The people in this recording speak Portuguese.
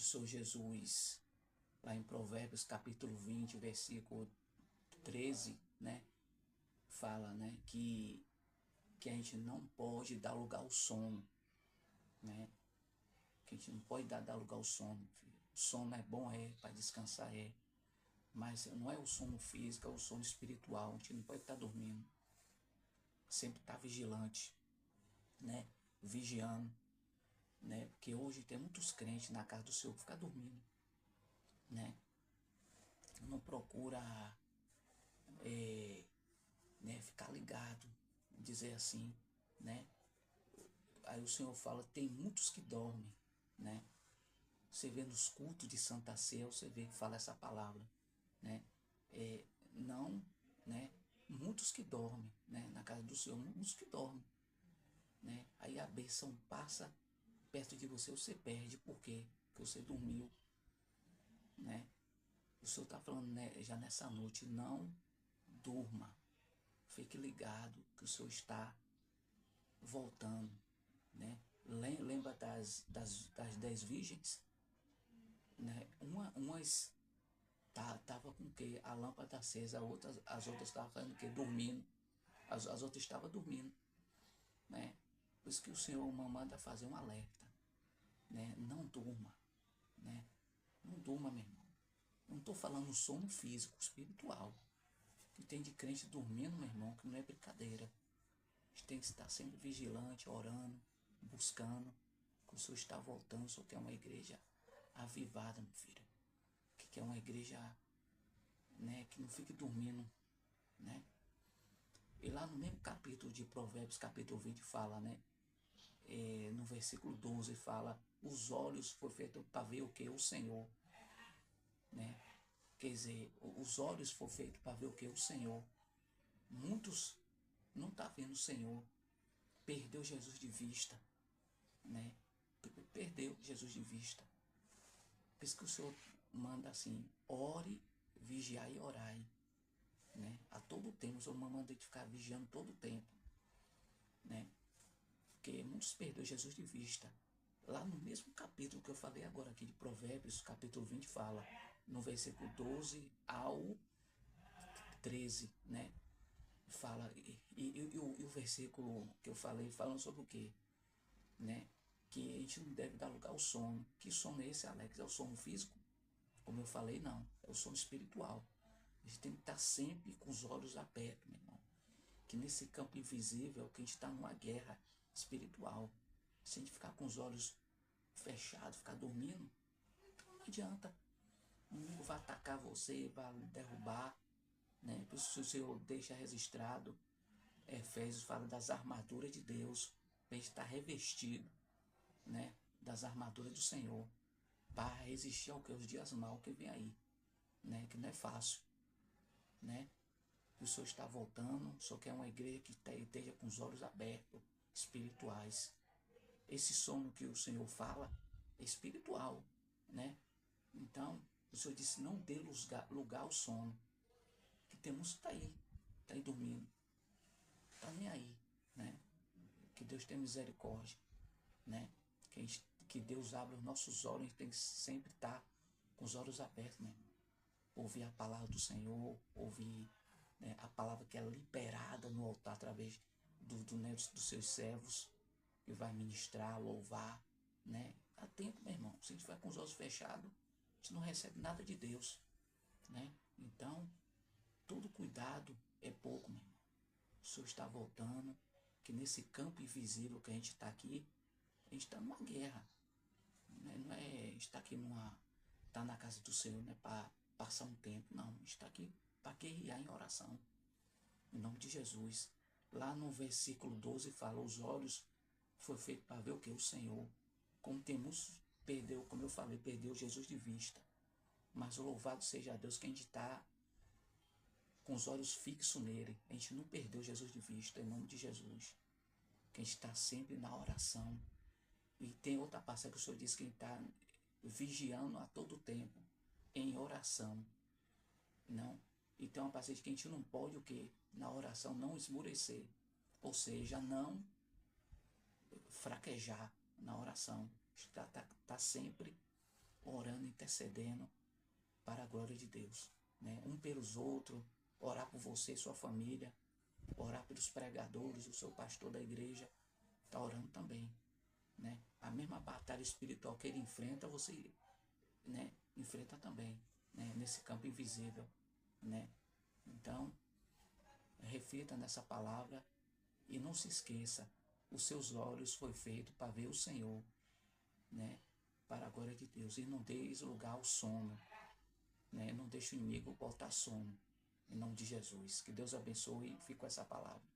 Senhor Jesus, lá em Provérbios capítulo 20, versículo 13, né? Fala, né? Que a gente não pode dar lugar ao sono, né? Que a gente não pode dar lugar ao sono. O sono é bom, para descansar, mas não é o sono físico, é o sono espiritual. A gente não pode estar dormindo. Sempre estar vigilante, né? Vigiando, né? Porque hoje tem muitos crentes na casa do Senhor que ficam dormindo, né? Não procura né, ficar ligado, dizer assim, né? Aí o Senhor fala, tem muitos que dormem, né? Você vê nos cultos de Santa Ceia, você vê que fala essa palavra, né? Não, né? Muitos que dormem, né? Na casa do Senhor, muitos que dormem, né? Aí a bênção passa perto de você, você perde, por quê? Porque você dormiu, né? O Senhor está falando, né, já nessa noite, não durma, fique ligado que o Senhor está voltando, né? Lembra das 10 virgens, né? Umas tava com o quê? A lâmpada acesa, as outras estavam fazendo o quê? Dormindo. As outras estavam dormindo, né? Por isso que o Senhor manda fazer um alerta, né? Não durma, né? Não durma, meu irmão. Não estou falando sono físico, espiritual. Que tem de crente dormindo, meu irmão, que não é brincadeira. A gente tem que estar sempre vigilante, orando, buscando, que o Senhor está voltando. O Senhor quer uma igreja avivada, meu filho. Que quer uma igreja, né, que não fique dormindo, né? E lá no mesmo capítulo de Provérbios, capítulo 20, fala, né? No versículo 12 fala, os olhos foram feitos para ver o que? O Senhor, né? Quer dizer, os olhos foram feitos para ver o que? O Senhor. Muitos não estão vendo o Senhor. Perdeu Jesus de vista, né? Perdeu Jesus de vista. Por isso que o Senhor manda assim, ore, vigiai e orai, né? A todo tempo, o Senhor manda a gente ficar vigiando todo o tempo, né? Porque muitos perderam Jesus de vista. Lá no mesmo capítulo que eu falei agora aqui de Provérbios, capítulo 20, fala, no versículo 12 ao 13, né? Fala, o versículo que eu falei falando sobre o quê? Né? Que a gente não deve dar lugar ao sono. Que sono é esse, Alex? É o sono físico? Como eu falei, não. É o sono espiritual. A gente tem que estar sempre com os olhos abertos, meu irmão. Que nesse campo invisível, que a gente está numa guerra espiritual. Se a gente ficar com os olhos fechados, ficar dormindo, não adianta. O inimigo vai atacar você, vai derrubar, né? Por isso, se o Senhor deixa registrado, Efésios fala das armaduras de Deus, para a gente estar revestido, né? Das armaduras do Senhor, para resistir ao que? Os dias maus que vem aí, né? Que não é fácil, né? O Senhor está voltando, só que é uma igreja que esteja com os olhos abertos, espirituais. Esse sono que o Senhor fala é espiritual, né? Então, o Senhor disse, não dê lugar ao sono. Que temos tá aí dormindo, tá nem aí, né? Que Deus tenha misericórdia, né? Que Deus abra os nossos olhos, a gente tem que sempre estar com os olhos abertos, né? Ouvir a palavra do Senhor, ouvir, né, a palavra que é liberada no altar através né, dos seus servos, que vai ministrar, louvar, né? Dá tempo, meu irmão. Se a gente vai com os olhos fechados, a gente não recebe nada de Deus, né? Então, todo cuidado é pouco, meu irmão. O Senhor está voltando, que nesse campo invisível que a gente está aqui, a gente está numa guerra, né? Não é estar aqui tá na casa do Senhor, né, para passar um tempo, não. A gente está aqui para guerrear em oração, em nome de Jesus. Lá no versículo 12 fala, os olhos foi feito para ver o que? O Senhor. Como perdeu, como eu falei, perdeu Jesus de vista. Mas louvado seja Deus que a gente está com os olhos fixos nele. A gente não perdeu Jesus de vista, em nome de Jesus. Que a gente está sempre na oração. E tem outra passagem que o Senhor diz que a gente está vigiando a todo tempo, em oração. Não. E tem uma passagem que a gente não pode o quê? Na oração não esmurecer. Ou seja, não fraquejar na oração. Está sempre orando, intercedendo para a glória de Deus, né? Um pelos outros, orar por você e sua família, orar pelos pregadores, o seu pastor da igreja está orando também, né? A mesma batalha espiritual que ele enfrenta, você, né, enfrenta também, né, nesse campo invisível, né? Então, reflita nessa palavra e não se esqueça, os seus olhos foi feito para ver o Senhor, né? Para a glória de Deus. E não deis lugar ao sono, né? Não deixe o inimigo botar sono. Em nome de Jesus. Que Deus abençoe e fique com essa palavra.